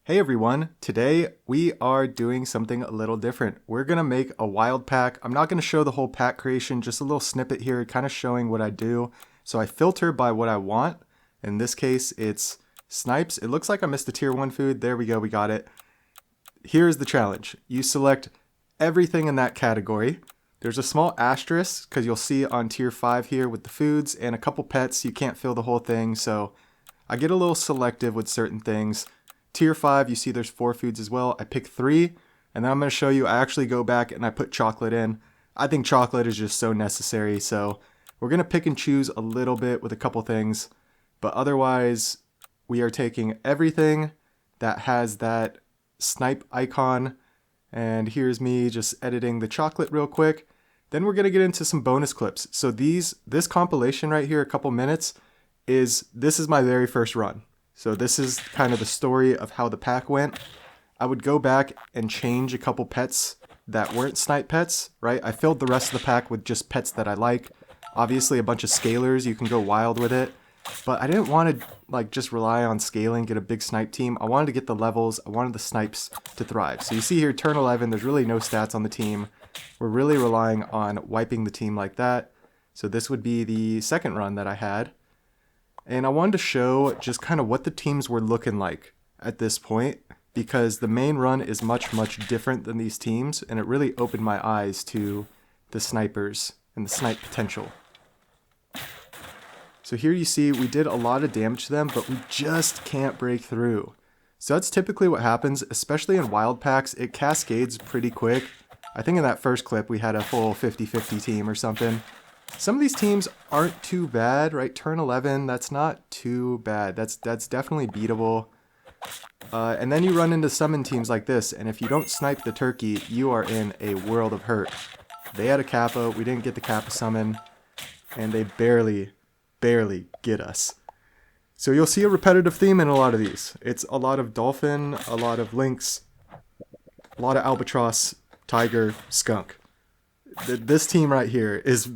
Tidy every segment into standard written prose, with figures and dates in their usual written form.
Hey everyone, today we are doing something a little different. We're going to make a wild pack. I'm not going to show the whole pack creation, just a little snippet here, kind of showing what I do. So I filter by what I want. In this case, it's Snipes. It looks like I missed the tier 1 food. There we go, we got it. Here's the challenge. You select everything in that category. There's a small asterisk because you'll see on tier 5 here with the foods and a couple pets. You can't fill the whole thing, so I get a little selective with certain things. Tier 5, you see there's 4 foods as well. I pick 3, and then I'm going to show you I actually go back and I put chocolate in. I think chocolate is just so necessary, so we're going to pick and choose a little bit with a couple things, but otherwise we are taking everything that has that snipe icon, and here's me just editing the chocolate real quick. Then we're going to get into some bonus clips. So this compilation right here, a couple minutes, this is my very first run. So this is kind of the story of how the pack went. I would go back and change a couple pets that weren't snipe pets, right? I filled the rest of the pack with just pets that I like. Obviously a bunch of scalers, you can go wild with it. But I didn't want to just rely on scaling, get a big snipe team. I wanted to get the levels, I wanted the snipes to thrive. So you see here, turn 11, there's really no stats on the team. We're really relying on wiping the team like that. So this would be the second run that I had. And I wanted to show just kind of what the teams were looking like at this point, because the main run is much, much different than these teams, and it really opened my eyes to the snipers and the snipe potential. So here you see we did a lot of damage to them, but we just can't break through. So that's typically what happens, especially in wild packs. It cascades pretty quick. I think in that first clip we had a full 50-50 team or something. Some of these teams aren't too bad, right? Turn 11, that's not too bad. That's definitely beatable. And then you run into summon teams like this, and if you don't snipe the turkey, you are in a world of hurt. They had a Kappa, we didn't get the Kappa summon, and they barely get us. So you'll see a repetitive theme in a lot of these. It's a lot of dolphin, a lot of lynx, a lot of albatross, tiger, skunk. This team right here is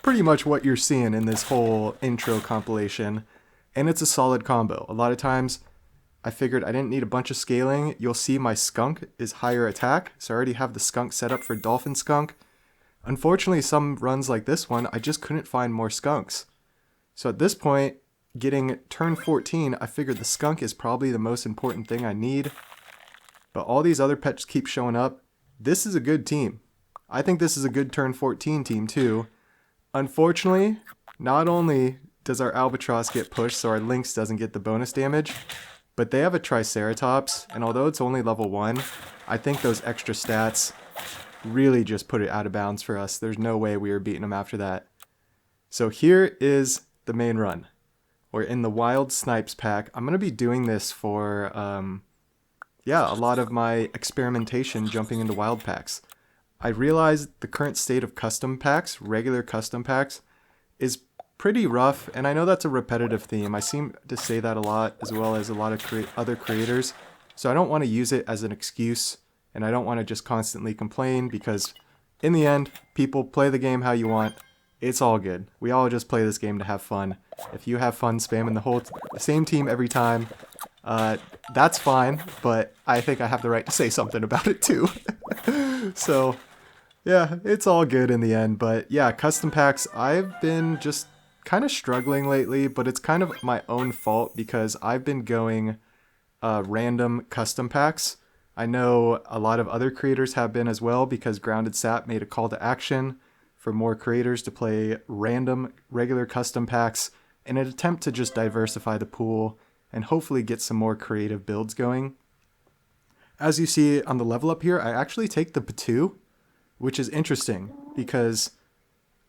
pretty much what you're seeing in this whole intro compilation, and it's a solid combo. A lot of times I figured I didn't need a bunch of scaling. You'll see my skunk is higher attack, so I already have the skunk set up for dolphin skunk. Unfortunately, some runs like this one, I just couldn't find more skunks. So at this point, getting turn 14, I figured the skunk is probably the most important thing I need, but all these other pets keep showing up. This is a good team. I think this is a good turn 14 team too. Unfortunately, not only does our albatross get pushed so our lynx doesn't get the bonus damage, but they have a triceratops, and although it's only level 1, I think those extra stats really just put it out of bounds for us. There's no way we were beating them after that. So here is the main run. We're in the wild snipes pack. I'm going to be doing this for a lot of my experimentation jumping into wild packs. I realized the current state of custom packs, regular custom packs, is pretty rough, and I know that's a repetitive theme. I seem to say that a lot, as well as a lot of other creators, so I don't want to use it as an excuse, and I don't want to just constantly complain, because in the end, people play the game how you want. It's all good. We all just play this game to have fun. If you have fun spamming the same team every time, that's fine, but I think I have the right to say something about it too. So yeah, it's all good in the end. But yeah, custom packs, I've been just kind of struggling lately, but it's kind of my own fault because I've been going random custom packs. I know a lot of other creators have been as well, because Grounded Sap made a call to action for more creators to play random regular custom packs in an attempt to just diversify the pool and hopefully get some more creative builds going. As you see on the level up here, I actually take the Patu, which is interesting because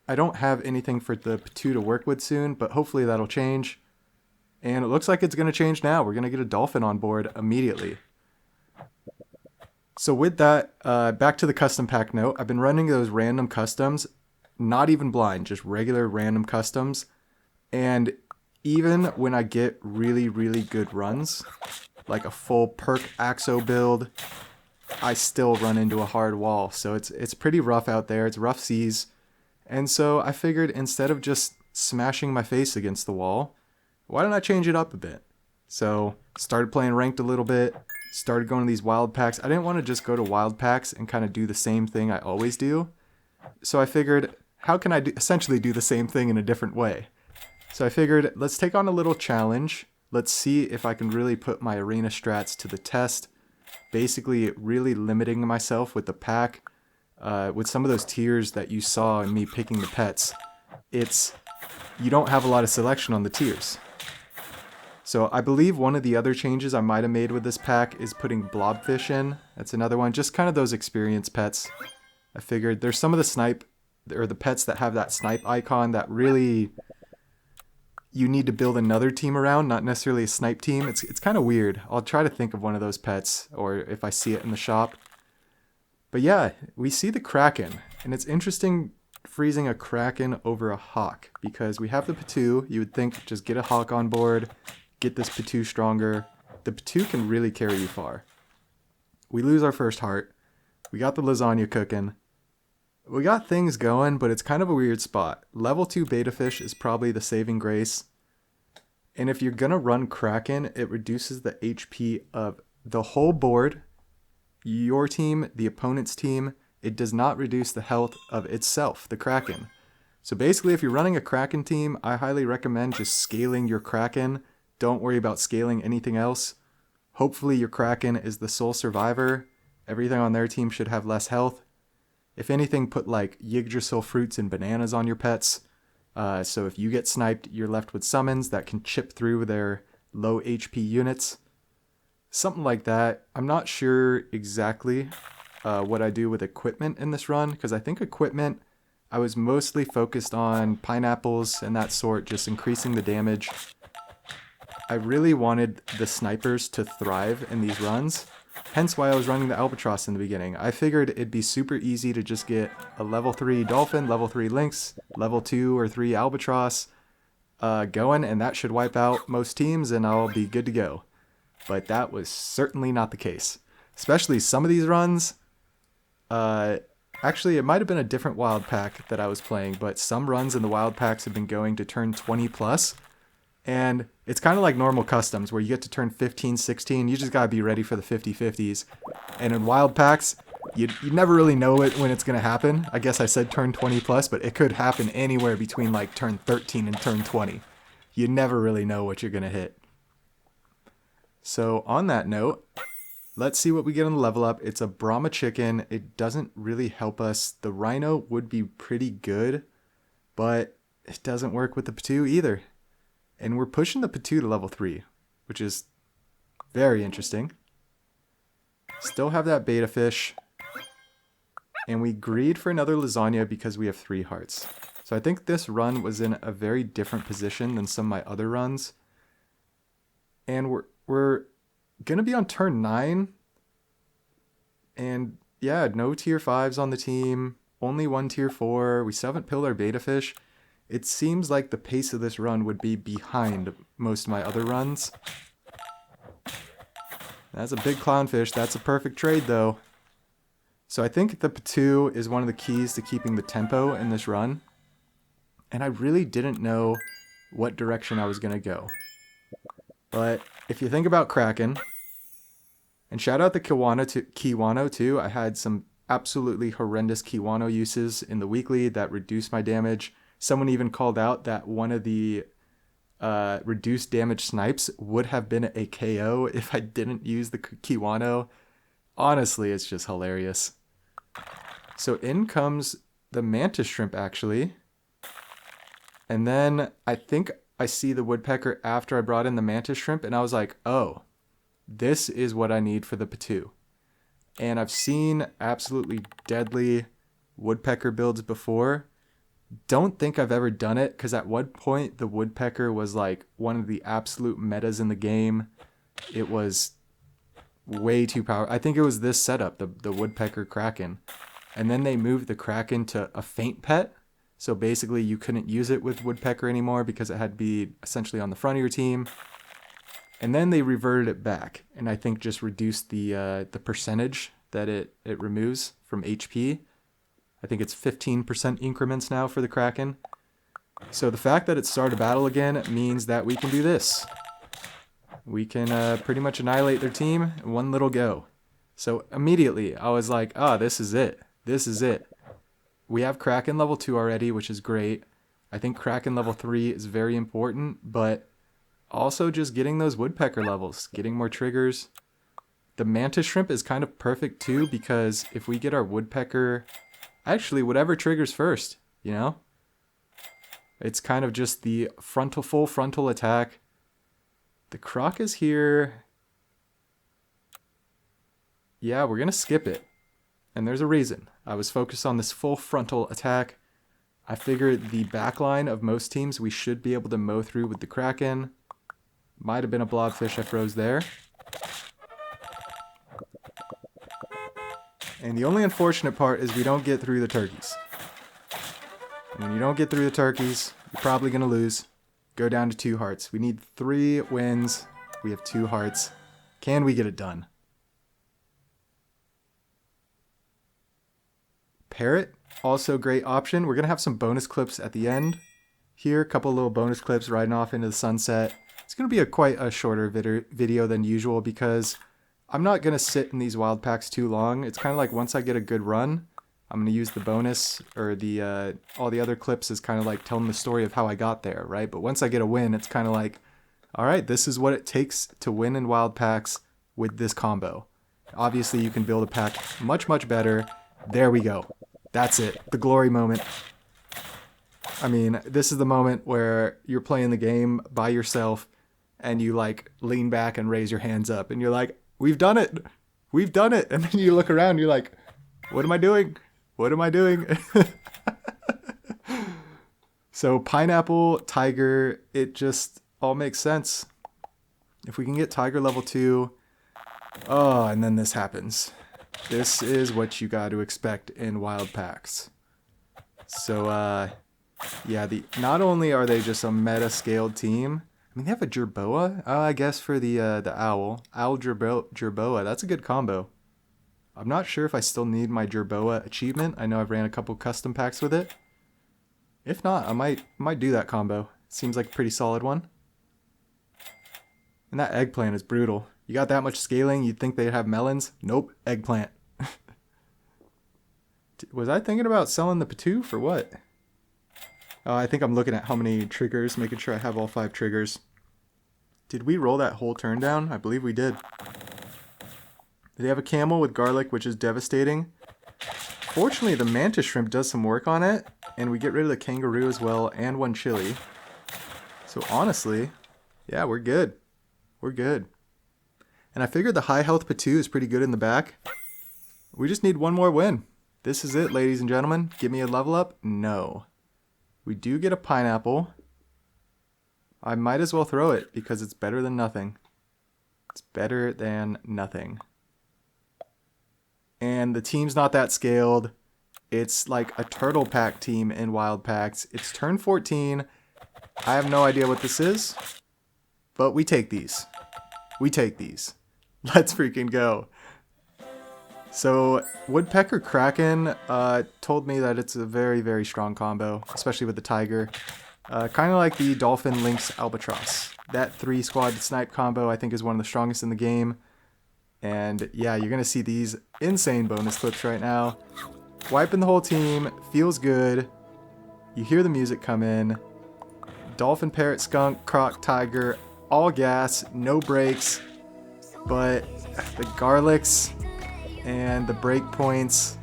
I don't have anything for the Patu to work with soon, but hopefully that'll change. And it looks like it's going to change now. We're going to get a dolphin on board immediately. So with that, back to the custom pack note, I've been running those random customs, not even blind, just regular random customs. And even when I get really, really good runs, like a full perk Axo build, I still run into a hard wall. So it's pretty rough out there. It's rough seas. And so I figured instead of just smashing my face against the wall, why don't I change it up a bit? So started playing ranked a little bit, started going to these wild packs, I didn't want to just go to wild packs and kind of do the same thing I always do. So I figured, how can I essentially do the same thing in a different way? So I figured, let's take on a little challenge. Let's see if I can really put my arena strats to the test. Basically really limiting myself with the pack. With some of those tiers that you saw in me picking the pets, you don't have a lot of selection on the tiers. So I believe one of the other changes I might have made with this pack is putting blobfish in. That's another one, just kind of those experience pets. I figured there's some of the snipe, or the pets that have that snipe icon that really you need to build another team around, not necessarily a snipe team. It's kind of weird. I'll try to think of one of those pets, or if I see it in the shop. But yeah, we see the Kraken, and it's interesting freezing a Kraken over a Hawk, because we have the Patu. You would think just get a Hawk on board, get this Patu stronger. The Patu can really carry you far. We lose our first heart. We got the lasagna cooking. We got things going, but it's kind of a weird spot. Level 2 beta fish is probably the saving grace. And if you're going to run Kraken, it reduces the HP of the whole board, your team, the opponent's team. It does not reduce the health of itself, the Kraken. So basically, if you're running a Kraken team, I highly recommend just scaling your Kraken. Don't worry about scaling anything else. Hopefully your Kraken is the sole survivor. Everything on their team should have less health. If anything, put like Yggdrasil fruits and bananas on your pets. So if you get sniped, you're left with summons that can chip through their low HP units. Something like that. I'm not sure exactly what I do with equipment in this run, because I think equipment, I was mostly focused on pineapples and that sort, just increasing the damage. I really wanted the snipers to thrive in these runs, hence why I was running the Albatross in the beginning. I figured it'd be super easy to just get a level 3 Dolphin, level 3 Lynx, level 2 or 3 Albatross going, and that should wipe out most teams and I'll be good to go. But that was certainly not the case. Especially some of these runs, actually it might have been a different wild pack that I was playing, but some runs in the wild packs have been going to turn 20 plus. And it's kind of like normal customs where you get to turn 15, 16. You just got to be ready for the 50-50s. And in wild packs, you never really know it when it's going to happen. I guess I said turn 20 plus, but it could happen anywhere between like turn 13 and turn 20. You never really know what you're going to hit. So on that note, let's see what we get on the level up. It's a Brahma chicken. It doesn't really help us. The Rhino would be pretty good, but it doesn't work with the Patu either. And we're pushing the Patu to level 3, which is very interesting. Still have that beta fish. And we greed for another lasagna because we have 3 hearts. So I think this run was in a very different position than some of my other runs. And we're going to be on turn 9. And yeah, no tier 5s on the team. Only 1 tier 4. We still haven't pilled our beta fish. It seems like the pace of this run would be behind most of my other runs. That's a big clownfish. That's a perfect trade, though. So I think the Patu is one of the keys to keeping the tempo in this run. And I really didn't know what direction I was going to go. But if you think about Kraken, and shout out the Kiwano too. I had some absolutely horrendous Kiwano uses in the weekly that reduced my damage. Someone even called out that one of the reduced damage snipes would have been a KO if I didn't use the Kiwano. Honestly, it's just hilarious. So in comes the mantis shrimp, actually. And then I think I see the woodpecker after I brought in the mantis shrimp, and I was like, oh, this is what I need for the Patu. And I've seen absolutely deadly woodpecker builds before. Don't think I've ever done it, because at one point the woodpecker was like one of the absolute metas in the game. It was way too powerful. I think it was this setup, the woodpecker kraken. And then they moved the kraken to a faint pet. So basically you couldn't use it with woodpecker anymore because it had to be essentially on the front of your team. And then they reverted it back, and I think just reduced the percentage that it removes from HP. I think it's 15% increments now for the Kraken. So the fact that it started a battle again means that we can do this. we can pretty much annihilate their team in one little go. So immediately I was like, oh, this is it. This is it. We have Kraken level 2 already, which is great. I think Kraken level 3 is very important, but also just getting those woodpecker levels, getting more triggers. The mantis shrimp is kind of perfect too, because if we get our woodpecker, actually whatever triggers first, you know? It's kind of just the full frontal attack. The croc is here. Yeah, we're gonna skip it. And there's a reason. I was focused on this full frontal attack. I figured the backline of most teams we should be able to mow through with the Kraken. Might have been a blobfish I froze there. And the only unfortunate part is we don't get through the turkeys. And when you don't get through the turkeys, you're probably going to lose. Go down to 2 hearts. We need 3 wins. We have 2 hearts. Can we get it done? Parrot, also a great option. We're going to have some bonus clips at the end. Here, a couple little bonus clips riding off into the sunset. It's going to be quite a shorter video than usual because I'm not going to sit in these wild packs too long. It's kind of like once I get a good run, I'm going to use the bonus or the all the other clips as kind of like telling the story of how I got there, right? But once I get a win, it's kind of like, all right, this is what it takes to win in wild packs with this combo. Obviously, you can build a pack much, much better. There we go. That's it. The glory moment. I mean, this is the moment where you're playing the game by yourself and you like lean back and raise your hands up and you're like, we've done it. We've done it. And then you look around, you're like, what am I doing? What am I doing? So pineapple, tiger, it just all makes sense. If we can get tiger level 2, oh, and then this happens. This is what you got to expect in wild packs. So, yeah, not only are they just a meta-scaled team, I mean, they have a jerboa, I guess, for the owl. Owl jerboa, that's a good combo. I'm not sure if I still need my jerboa achievement. I know I've ran a couple custom packs with it. If not, I might do that combo. Seems like a pretty solid one. And that eggplant is brutal. You got that much scaling, you'd think they'd have melons. Nope, eggplant. Was I thinking about selling the Patoof or what? Oh, I think I'm looking at how many triggers, making sure I have all 5 triggers. Did we roll that whole turn down? I believe we did. They have a camel with garlic, which is devastating. Fortunately, the mantis shrimp does some work on it, and we get rid of the kangaroo as well, and 1 chili. So honestly, yeah, we're good. We're good. And I figured the high health Patoo is pretty good in the back. We just need 1 more win. This is it, ladies and gentlemen. Give me a level up? No. We do get a pineapple. I might as well throw it because it's better than nothing. It's better than nothing. And the team's not that scaled. It's like a turtle pack team in wild packs. It's turn 14. I have no idea what this is, but we take these. We take these. Let's freaking go. So Woodpecker Kraken told me that it's a very, very strong combo, especially with the tiger. Kind of like the Dolphin Lynx Albatross. That 3-squad snipe combo I think is one of the strongest in the game. And yeah, you're going to see these insane bonus clips right now. Wiping the whole team, feels good. You hear the music come in. Dolphin, parrot, skunk, croc, tiger, all gas, no brakes. But the garlics and the breakpoints,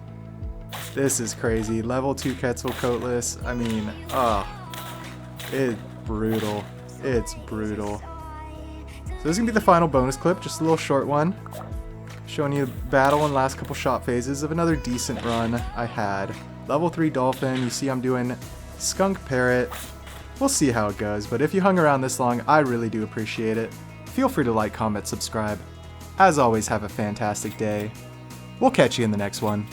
this is crazy. Level 2 Quetzalcoatlus, I mean, it's brutal. It's brutal. So this is going to be the final bonus clip, just a little short one. Showing you the battle and last couple shot phases of another decent run I had. Level 3 Dolphin, you see I'm doing Skunk Parrot. We'll see how it goes, but if you hung around this long, I really do appreciate it. Feel free to like, comment, subscribe. As always, have a fantastic day. We'll catch you in the next one.